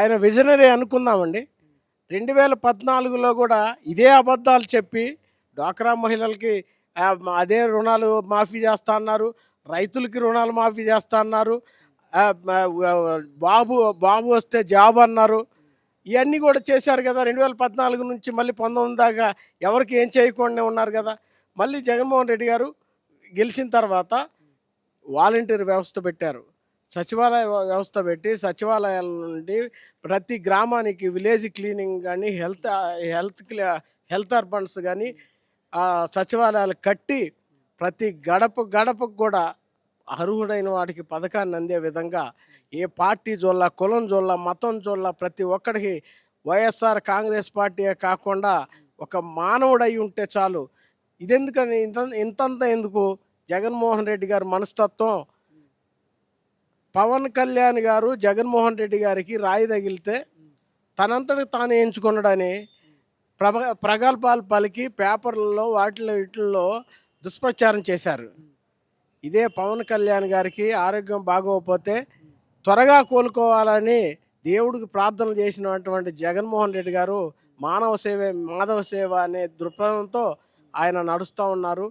ఆయన విజనరీ అనుకుందామండి. 2014లో గూడా ఇదే అబద్ధాలు చెప్పి డ్వాక్రా మహిళలకి అదే రుణాలు మాఫీ చేస్తా అన్నారు. రైతులకి రుణాలు మాఫీ చేస్తా అన్నారు. ఆహ్, మ వ బాబు బాబు వస్తే జాబ్ అన్నారు. ఇయన్నీ గూడా చేశారు గదా! 2014 నుంచి మళ్ళీ 19 దాకా ఎవరికీ ఏం చేయకుండానే ఉన్నారు గదా! మళ్ళీ జగన్మోహన్ రెడ్డి గారు గెలిచిన తర్వాత వాలంటీర్ వ్యవస్థ పెట్టారు. సచివాలయ వ్యవస్థ పెట్టి సచివాలయాల నుండి ప్రతి గ్రామానికి విలేజ్ క్లీనింగ్ గాని, హెల్త్ అర్బన్స్ గాని సచివాలయాలు కట్టి ప్రతి గడపకు గూడా అర్హుడైన వాడికి పథకాన్ని అందే విధంగా ఏ పార్టీ జోల్లా, కులం జోల్లా, మతం జోల్లా ప్రతి ఒక్కడికి వైఎస్ఆర్ కాంగ్రెస్ పార్టీయే కాకుండా ఒక మానవుడై ఉంటే చాలు. ఇదెందుకని ఇంతంత ఎందుకు జగన్మోహన్ రెడ్డి గారి మనస్తత్వం. పవన్ కళ్యాణ్ గారు జగన్మోహన్ రెడ్డి గారికి రాయి తగిలితే తనంతటికి తాను ఎంచుకున్నాడని ప్రగల్భాలు పలికి పేపర్లలో వాటిలో వీటిల్లో దుష్ప్రచారం చేశారు. ఇదే పవన్ కళ్యాణ్ గారికి ఆరోగ్యం బాగోకపోతే త్వరగా కోలుకోవాలని దేవుడికి ప్రార్థనలు చేసినటువంటి జగన్మోహన్ రెడ్డి గారు మానవ సేవే మాధవ సేవ అనే దృక్పథంతో ఆయన నడుస్తూ ఉన్నారు.